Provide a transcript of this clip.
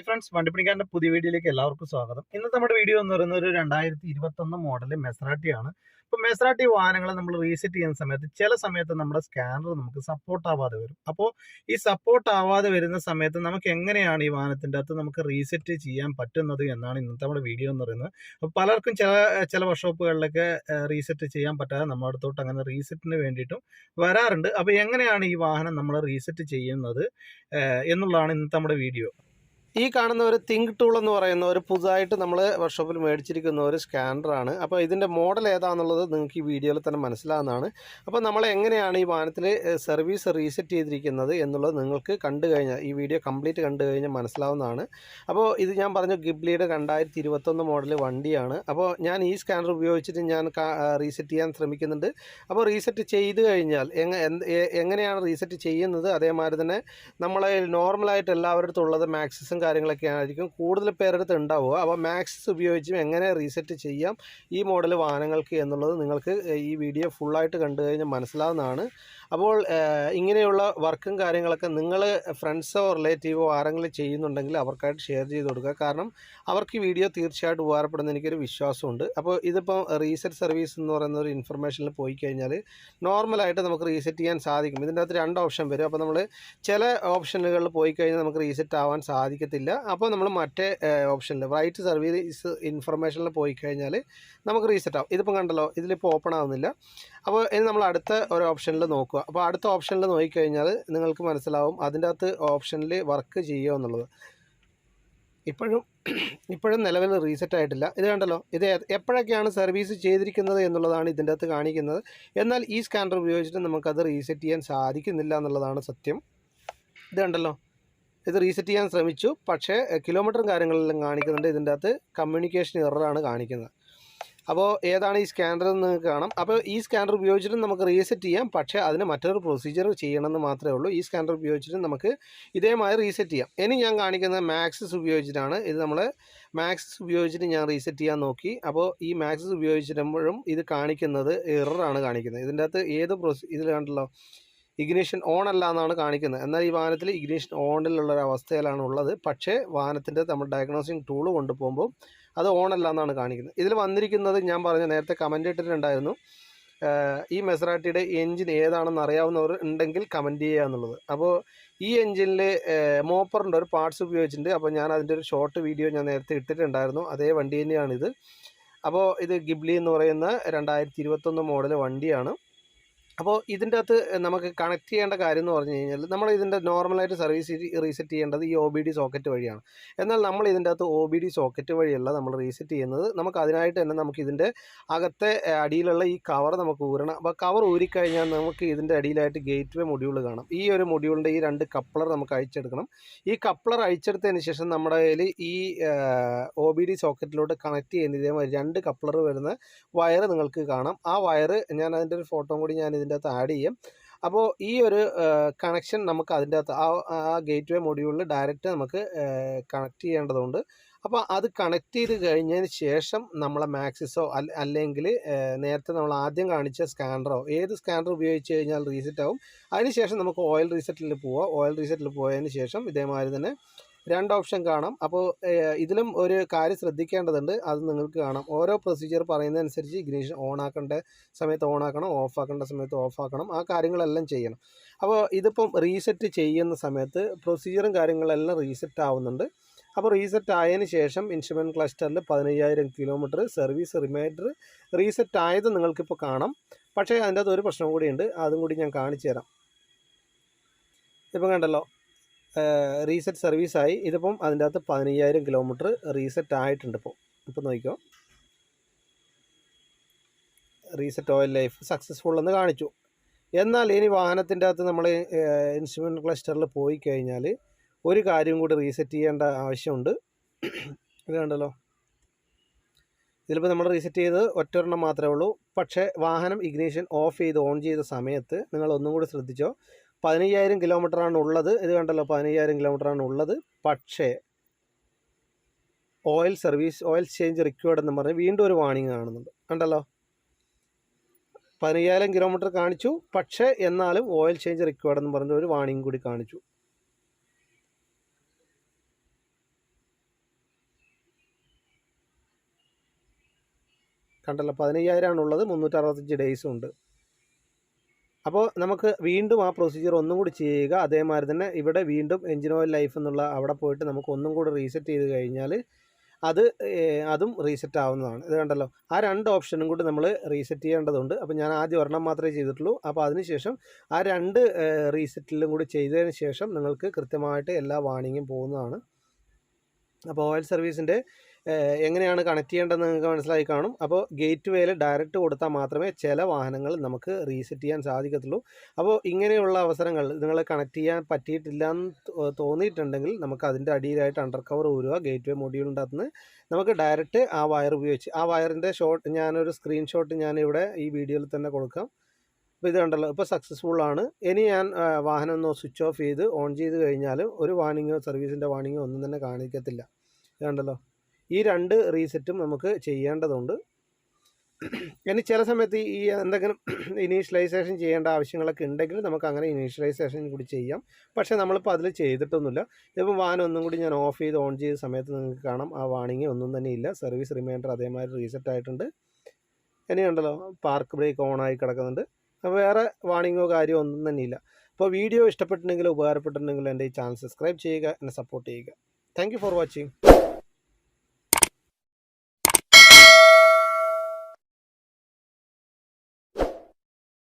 Friends, വണ്ടിപ്പണിക്കാരൻ്റെ പുതിയ വീഡിയോയിലേക്ക് എല്ലാവർക്കും സ്വാഗതം. ഇന്നത്തെ നമ്മുടെ വീഡിയോ എന്ന് പറയുന്നത് ഒരു 2021 മോഡൽ മെസറാട്ടിയാണ്. ഇപ്പോൾ മെസറാട്ടി വാഹനങ്ങൾ നമ്മൾ റീസെറ്റ് ചെയ്യുന്ന സമയത്ത് ചില സമയത്ത് നമ്മുടെ സ്കാനർ നമുക്ക് സപ്പോർട്ട് ആവാതെ വരും. അപ്പോൾ ഈ സപ്പോർട്ട് ആവാതെ വരുന്ന സമയത്ത് നമുക്ക് എങ്ങനെയാണ് ഈ വാഹനത്തിൻ്റെ അകത്ത് നമുക്ക് റീസെറ്റ് ചെയ്യാൻ പറ്റുന്നത് എന്നാണ് ഇന്നത്തെ നമ്മുടെ വീഡിയോ എന്ന് പറയുന്നത്. അപ്പോൾ പലർക്കും ചില വർക്ക്ഷോപ്പുകളിലൊക്കെ റീസെറ്റ് ചെയ്യാൻ പറ്റാതെ നമ്മുടെ അടുത്തോട്ട് അങ്ങനെ റീസെറ്റിന് വേണ്ടിയിട്ടും വരാറുണ്ട്. അപ്പോൾ എങ്ങനെയാണ് ഈ വാഹനം നമ്മൾ റീസെറ്റ് ചെയ്യുന്നത് എന്നുള്ളതാണ് ഇന്നത്തെ നമ്മുടെ വീഡിയോ. ഈ കാണുന്ന ഒരു തിങ്ക് ടൂൾ എന്ന് പറയുന്ന ഒരു പുതുതായിട്ട് നമ്മൾ വർക്ക്ഷോപ്പിൽ മേടിച്ചിരിക്കുന്ന ഒരു സ്കാനറാണ്. അപ്പോൾ ഇതിൻ്റെ മോഡൽ ഏതാണെന്നുള്ളത് നിങ്ങൾക്ക് ഈ വീഡിയോയിൽ തന്നെ മനസ്സിലാകുന്നതാണ്. അപ്പോൾ നമ്മൾ എങ്ങനെയാണ് ഈ വാഹനത്തിൽ സർവീസ് റീസെറ്റ് ചെയ്തിരിക്കുന്നത് എന്നുള്ളത് നിങ്ങൾക്ക് കണ്ടു കഴിഞ്ഞാൽ ഈ വീഡിയോ കംപ്ലീറ്റ് കണ്ടു കഴിഞ്ഞാൽ മനസ്സിലാവുന്നതാണ്. അപ്പോൾ ഇത് ഞാൻ പറഞ്ഞു ഗിബ്ലിയുടെ 2021 മോഡൽ വണ്ടിയാണ്. അപ്പോൾ ഞാൻ ഈ സ്കാനർ ഉപയോഗിച്ചിട്ട് ഞാൻ റീസെറ്റ് ചെയ്യാൻ ശ്രമിക്കുന്നുണ്ട്. അപ്പോൾ റീസെറ്റ് ചെയ്ത് കഴിഞ്ഞാൽ എങ്ങനെയാണ് റീസെറ്റ് ചെയ്യുന്നത്, അതേമാതിരി തന്നെ നമ്മളെ നോർമലായിട്ട് എല്ലാവരുടെ അടുത്തുള്ളത് മാക്സിസും കാര്യങ്ങളൊക്കെ ആയിരിക്കും കൂടുതൽ പേരെടുത്ത് ഉണ്ടാവുക. അപ്പോൾ മാക്സിസ് ഉപയോഗിച്ചും എങ്ങനെ റീസെറ്റ് ചെയ്യാം ഈ മോഡൽ വാഹനങ്ങൾക്ക് എന്നുള്ളത് നിങ്ങൾക്ക് ഈ വീഡിയോ ഫുള്ളായിട്ട് കണ്ടു കഴിഞ്ഞാൽ മനസ്സിലാവുന്നതാണ്. അപ്പോൾ ഇങ്ങനെയുള്ള വർക്കും കാര്യങ്ങളൊക്കെ നിങ്ങൾ ഫ്രണ്ട്സോ റിലേറ്റീവോ ആരെങ്കിലും ചെയ്യുന്നുണ്ടെങ്കിൽ അവർക്കായിട്ട് ഷെയർ ചെയ്ത് കൊടുക്കുക. കാരണം അവർക്ക് ഈ വീഡിയോ തീർച്ചയായിട്ടും ഉപകാരപ്പെടുന്ന എനിക്കൊരു വിശ്വാസമുണ്ട്. അപ്പോൾ ഇതിപ്പോൾ റീസെറ്റ് സർവീസ് എന്ന് പറയുന്ന ഒരു ഇൻഫർമേഷനിൽ പോയി കഴിഞ്ഞാൽ നോർമലായിട്ട് നമുക്ക് റീസെറ്റ് ചെയ്യാൻ സാധിക്കും. ഇതിൻ്റെ അകത്ത് 2 ഓപ്ഷൻ വരും. അപ്പോൾ നമ്മൾ ചില ഓപ്ഷനുകളിൽ പോയി കഴിഞ്ഞാൽ നമുക്ക് റീസെറ്റ് ആവാൻ സാധിക്കത്തില്ല. അപ്പോൾ നമ്മൾ മറ്റേ ഓപ്ഷനിൽ റൈറ്റ് സർവീസ് ഇൻഫർമേഷനിൽ പോയി കഴിഞ്ഞാൽ നമുക്ക് റീസെറ്റ് ആവും. ഇതിപ്പോൾ കണ്ടല്ലോ, ഇതിലിപ്പോൾ ഓപ്പൺ ആവുന്നില്ല. അപ്പോൾ ഇനി നമ്മൾ അടുത്ത ഒരു ഓപ്ഷനിൽ നോക്കുക. അപ്പോൾ അടുത്ത ഓപ്ഷനിൽ നോക്കിക്കഴിഞ്ഞാൽ നിങ്ങൾക്ക് മനസ്സിലാവും അതിൻ്റെ അകത്ത് ഓപ്ഷനിൽ വർക്ക് ചെയ്യുക എന്നുള്ളത്. ഇപ്പോഴും നിലവിൽ റീസെറ്റ് ആയിട്ടില്ല. ഇത് കണ്ടല്ലോ, ഇത് എപ്പോഴൊക്കെയാണ് സർവീസ് ചെയ്തിരിക്കുന്നത് എന്നുള്ളതാണ് ഇതിൻ്റെ അകത്ത് കാണിക്കുന്നത്. എന്നാൽ ഈ സ്കാനർ ഉപയോഗിച്ചിട്ട് നമുക്കത് റീസെറ്റ് ചെയ്യാൻ സാധിക്കുന്നില്ല എന്നുള്ളതാണ് സത്യം. ഇത് കണ്ടല്ലോ, ഇത് റീസെറ്റ് ചെയ്യാൻ ശ്രമിച്ചു, പക്ഷേ കിലോമീറ്ററും കാര്യങ്ങളെല്ലാം കാണിക്കുന്നുണ്ട്. ഇതിൻ്റെ അകത്ത് കമ്മ്യൂണിക്കേഷൻ എററാണ് കാണിക്കുന്നത്. അപ്പോൾ ഏതാണ് ഈ സ്കാനർ എന്ന് നിങ്ങൾക്ക് കാണാം. അപ്പോൾ ഈ സ്കാനർ ഉപയോഗിച്ചിട്ട് നമുക്ക് റീസെറ്റ് ചെയ്യാം, പക്ഷേ അതിന് മറ്റൊരു പ്രൊസീജിയർ ചെയ്യണമെന്ന് മാത്രമേ ഉള്ളൂ. ഈ സ്കാനർ ഉപയോഗിച്ചിട്ട് നമുക്ക് ഇതേമാതിരി റീസെറ്റ് ചെയ്യാം. ഇനി ഞാൻ കാണിക്കുന്നത് മാക്സിസ് ഉപയോഗിച്ചിട്ടാണ്. ഇത് നമ്മൾ മാക്സിസ് ഉപയോഗിച്ചിട്ട് ഞാൻ റീസെറ്റ് ചെയ്യാൻ നോക്കി. അപ്പോൾ ഈ മാക്സിസ് ഉപയോഗിച്ചിട്ടുമ്പോഴും ഇത് കാണിക്കുന്നത് എററാണ് കാണിക്കുന്നത്. ഇതിൻ്റെ അകത്ത് ഇതിൽ കണ്ടല്ലോ, ഇഗ്നിഷൻ ഓൺ അല്ല എന്നാണ് കാണിക്കുന്നത്. എന്നാൽ ഈ വാഹനത്തിൽ ഇഗ്നിഷൻ ഓണിലുള്ളൊരവസ്ഥയിലാണ് ഉള്ളത്. പക്ഷേ വാഹനത്തിൻ്റെ നമ്മൾ ഡയഗ്നോസിങ് ടൂൾ കൊണ്ടുപോകുമ്പോൾ അത് ഓണല്ല എന്നാണ് കാണിക്കുന്നത്. ഇതിൽ വന്നിരിക്കുന്നത് ഞാൻ പറഞ്ഞ നേരത്തെ കമൻറ്റ് ഇട്ടിട്ടുണ്ടായിരുന്നു, ഈ മെസറാട്ടിയുടെ എൻജിൻ ഏതാണെന്ന് അറിയാവുന്നവർ ഉണ്ടെങ്കിൽ കമൻറ്റ് ചെയ്യുക എന്നുള്ളത്. അപ്പോൾ ഈ എൻജിനിൽ മോപ്പറിൻ്റെ ഒരു പാർട്സ് ഉപയോഗിച്ചിട്ടുണ്ട്. അപ്പോൾ ഞാൻ അതിൻ്റെ ഒരു ഷോർട്ട് വീഡിയോ ഞാൻ നേരത്തെ ഇട്ടിട്ടുണ്ടായിരുന്നു. അതേ വണ്ടി തന്നെയാണിത്. അപ്പോൾ ഇത് ഗിബ്ലി എന്ന് പറയുന്ന 2021 മോഡൽ വണ്ടിയാണ്. അപ്പോൾ ഇതിൻ്റെ അകത്ത് നമുക്ക് കണക്ട് ചെയ്യേണ്ട കാര്യം എന്ന് പറഞ്ഞു കഴിഞ്ഞാൽ നമ്മൾ ഇതിൻ്റെ നോർമലായിട്ട് സർവീസ് റീസെറ്റ് ചെയ്യേണ്ടത് ഈ OBD സോക്കറ്റ് വഴിയാണ്. എന്നാൽ നമ്മൾ ഇതിൻ്റെ അകത്ത് OBD സോക്കറ്റ് വഴിയല്ല നമ്മൾ റീസെറ്റ് ചെയ്യുന്നത്. നമുക്ക് അതിനായിട്ട് തന്നെ നമുക്ക് ഇതിൻ്റെ അകത്തെ അടിയിലുള്ള ഈ കവർ നമുക്ക് ഊരണം. അപ്പോൾ കവർ ഊരിക്കഴിഞ്ഞാൽ നമുക്ക് ഇതിൻ്റെ അടിയിലായിട്ട് ഗേറ്റ് വേ മൊഡ്യൂൾ കാണാം. ഈ ഒരു മൊഡ്യൂളിൻ്റെ ഈ 2 കപ്ലർ നമുക്ക് അഴിച്ചെടുക്കണം. ഈ കപ്ലർ അഴിച്ചെടുത്തതിന് ശേഷം നമ്മുടെ കയ്യിൽ ഈ OBD സോക്കറ്റിലോട്ട് കണക്ട് ചെയ്യുന്ന ഇതേമാതിരി 2 കപ്ലർ വരുന്ന വയർ നിങ്ങൾക്ക് കാണാം. ആ വയർ ഞാൻ അതിൻ്റെ ഒരു ഫോട്ടോ കൂടി ഞാൻ ഇതിൻ്റെ അകത്ത് ആഡ് ചെയ്യും. അപ്പോൾ ഈ ഒരു കണക്ഷൻ നമുക്ക് അതിൻ്റെ അകത്ത് ആ ഗേറ്റ് വേ മൊഡ്യൂളിൽ ഡയറക്റ്റ് നമുക്ക് കണക്ട് ചെയ്യേണ്ടതുണ്ട്. അപ്പോൾ അത് കണക്ട് ചെയ്ത് കഴിഞ്ഞതിന് ശേഷം നമ്മളെ മാക്സിസോ അല്ലെങ്കിൽ നേരത്തെ നമ്മൾ ആദ്യം കാണിച്ച സ്കാനറോ ഏത് സ്കാനർ ഉപയോഗിച്ച് കഴിഞ്ഞാൽ റീസെറ്റ് ആവും. അതിനുശേഷം നമുക്ക് ഓയിൽ റീസെറ്റിൽ പോവാം. ഓയിൽ റീസെറ്റിൽ പോയതിന് ശേഷം ഇതേമാതിരി തന്നെ 2 ഓപ്ഷൻ കാണാം. അപ്പോൾ ഇതിലും ഒരു കാര്യം ശ്രദ്ധിക്കേണ്ടതുണ്ട്, അത് നിങ്ങൾക്ക് കാണാം. ഓരോ പ്രൊസീജിയർ പറയുന്നതനുസരിച്ച് ഇഗ്നിഷൻ ഓൺ ആക്കേണ്ട സമയത്ത് ഓൺ ആക്കണം, ഓഫ് ആക്കേണ്ട സമയത്ത് ഓഫ് ആക്കണം. ആ കാര്യങ്ങളെല്ലാം ചെയ്യണം. അപ്പോൾ ഇതിപ്പം റീസെറ്റ് ചെയ്യുന്ന സമയത്ത് പ്രൊസീജിയറും കാര്യങ്ങളെല്ലാം റീസെറ്റ് ആവുന്നുണ്ട്. അപ്പോൾ റീസെറ്റ് ആയതിന് ശേഷം ഇൻസ്ട്രുമെൻറ്റ് ക്ലസ്റ്ററിൽ 15,000 കിലോമീറ്റർ സർവീസ് റിമൈൻഡർ റീസെറ്റ് ആയത് നിങ്ങൾക്കിപ്പോൾ കാണാം. പക്ഷേ അതിൻ്റെ അകത്ത് ഒരു പ്രശ്നം കൂടിയുണ്ട്, അതും കൂടി ഞാൻ കാണിച്ചു തരാം. ഇപ്പം കണ്ടല്ലോ, റീസെറ്റ് സർവീസായി. ഇതിപ്പം അതിൻ്റെ അകത്ത് 15,000 കിലോമീറ്റർ റീസെറ്റ് ആയിട്ടുണ്ട്. ഇപ്പോൾ നോക്കിക്കോ, റീസെറ്റ് ഓയിൽ ലൈഫ് സക്സസ്ഫുൾ എന്ന് കാണിച്ചു. എന്നാൽ ഇനി വാഹനത്തിൻ്റെ അകത്ത് നമ്മൾ ഇൻസ്ട്രുമെൻറ്റ് ക്ലസ്റ്ററിൽ പോയി കഴിഞ്ഞാൽ ഒരു കാര്യം കൂടി റീസെറ്റ് ചെയ്യേണ്ട ആവശ്യമുണ്ട്. ഇത് കണ്ടല്ലോ, ഇതിലിപ്പോൾ നമ്മൾ റീസെറ്റ് ചെയ്ത് ഒറ്റൊരെണ്ണം മാത്രമേ ഉള്ളൂ. പക്ഷേ വാഹനം ഇഗ്നിഷൻ ഓഫ് ചെയ്ത് ഓൺ ചെയ്ത സമയത്ത് നിങ്ങൾ ഒന്നും കൂടി ശ്രദ്ധിച്ചോ, 15,000 കിലോമീറ്ററാണ് ഉള്ളത്. ഇത് കണ്ടല്ലോ, 15,000 കിലോമീറ്ററാണ് ഉള്ളത്. പക്ഷേ ഓയിൽ ചേഞ്ച് റിക്വയർഡ് എന്ന് പറഞ്ഞ് വീണ്ടും ഒരു വാണിംഗ് കാണുന്നുണ്ട്. കണ്ടല്ലോ, 15,000 കിലോമീറ്റർ കാണിച്ചു, പക്ഷേ എന്നാലും ഓയിൽ ചേഞ്ച് റിക്വയർഡ് എന്ന് പറഞ്ഞ ഒരു വാണിംഗ് കൂടി കാണിച്ചു. കണ്ടല്ലോ 15,000 ഉള്ളത്, 365 ഡേയ്സും ഉണ്ട്. അപ്പോൾ നമുക്ക് വീണ്ടും ആ പ്രൊസീജിയർ ഒന്നും കൂടി ചെയ്യുക. അതേമാതിരി തന്നെ ഇവിടെ വീണ്ടും എഞ്ചിൻ ഓയിൽ ലൈഫ് എന്നുള്ള അവിടെ പോയിട്ട് നമുക്ക് ഒന്നും കൂടി റീസെറ്റ് ചെയ്ത് കഴിഞ്ഞാൽ അതും റീസെറ്റ് ആവുന്നതാണ്. ഇത് കണ്ടല്ലോ, ആ 2 ഓപ്ഷനും കൂടി നമ്മൾ റീസെറ്റ് ചെയ്യേണ്ടതുണ്ട്. അപ്പോൾ ഞാൻ ആദ്യം ഒരെണ്ണം മാത്രമേ ചെയ്തിട്ടുള്ളൂ. അപ്പോൾ അതിനുശേഷം ആ 2 റീസെറ്റിലും കൂടി ചെയ്തതിന് ശേഷം നിങ്ങൾക്ക് കൃത്യമായിട്ട് എല്ലാ വാണിങ്ങും പോകുന്നതാണ്. അപ്പോൾ ഓയിൽ സർവീസിൻ്റെ എങ്ങനെയാണ് കണക്ട് ചെയ്യേണ്ടതെന്ന് നിങ്ങൾക്ക് മനസ്സിലായി കാണും. അപ്പോൾ ഗേറ്റ് വേയിൽ ഡയറക്റ്റ് കൊടുത്താൽ മാത്രമേ ചില വാഹനങ്ങൾ നമുക്ക് റീസെറ്റ് ചെയ്യാൻ സാധിക്കത്തുള്ളൂ. അപ്പോൾ ഇങ്ങനെയുള്ള അവസരങ്ങൾ നിങ്ങൾ കണക്ട് ചെയ്യാൻ പറ്റിയിട്ടില്ല എന്ന് തോന്നിയിട്ടുണ്ടെങ്കിൽ നമുക്ക് അതിൻ്റെ അടിയിലായിട്ട് അണ്ടർ കവർ ഊരുക. ഗേറ്റ് വേ മൊഡ്യൂളിൻ്റെ അകത്തുനിന്ന് നമുക്ക് ഡയറക്റ്റ് ആ വയർ ഉപയോഗിച്ച്, ആ വയറിൻ്റെ ഞാനൊരു സ്ക്രീൻഷോട്ട് ഞാനിവിടെ ഈ വീഡിയോയിൽ തന്നെ കൊടുക്കാം. അപ്പോൾ ഇത് കണ്ടല്ലോ, ഇപ്പോൾ സക്സസ്ഫുൾ ആണ്. ഇനി ഞാൻ വാഹനം ഒന്ന് സ്വിച്ച് ഓഫ് ചെയ്ത് ഓൺ ചെയ്ത് കഴിഞ്ഞാൽ ഒരു വാണിങ്ങോ സർവീസിൻ്റെ വാണിങ്ങോ ഒന്നും തന്നെ കാണിക്കത്തില്ല. ഇത് കണ്ടല്ലോ, ഈ 2 റീസെറ്റും നമുക്ക് ചെയ്യേണ്ടതുണ്ട്. ഇനി ചില സമയത്ത് ഈ എന്തെങ്കിലും ഇനീഷ്യലൈസേഷൻ ചെയ്യേണ്ട ആവശ്യങ്ങളൊക്കെ ഉണ്ടെങ്കിൽ നമുക്ക് അങ്ങനെ ഇനീഷ്യലൈസേഷൻ കൂടി ചെയ്യാം. പക്ഷേ നമ്മളിപ്പോൾ അതിൽ ചെയ്തിട്ടൊന്നുമില്ല. ഇതിപ്പോൾ വാഹനം ഒന്നും കൂടി ഞാൻ ഓഫ് ചെയ്ത് ഓൺ ചെയ്ത സമയത്ത് നിങ്ങൾക്ക് കാണാം ആ വാണിങ് ഒന്നും തന്നെ ഇല്ല. സർവീസ് റിമൈൻഡർ അതേമാതിരി റീസെറ്റ് ആയിട്ടുണ്ട്. ഇനി കണ്ടല്ലോ, പാർക്ക് ബ്രേക്ക് ഓൺ ആയി കിടക്കുന്നുണ്ട്. വേറെ വാണിങ്ങോ കാര്യമോ ഒന്നും തന്നെ ഇല്ല. അപ്പോൾ വീഡിയോ ഇഷ്ടപ്പെട്ടിട്ടുണ്ടെങ്കിലോ ഉപകാരപ്പെട്ടിട്ടുണ്ടെങ്കിലോ എൻ്റെ ഈ ചാനൽ സബ്സ്ക്രൈബ് ചെയ്യുക, എന്നെ സപ്പോർട്ട് ചെയ്യുക. Thank you for watching.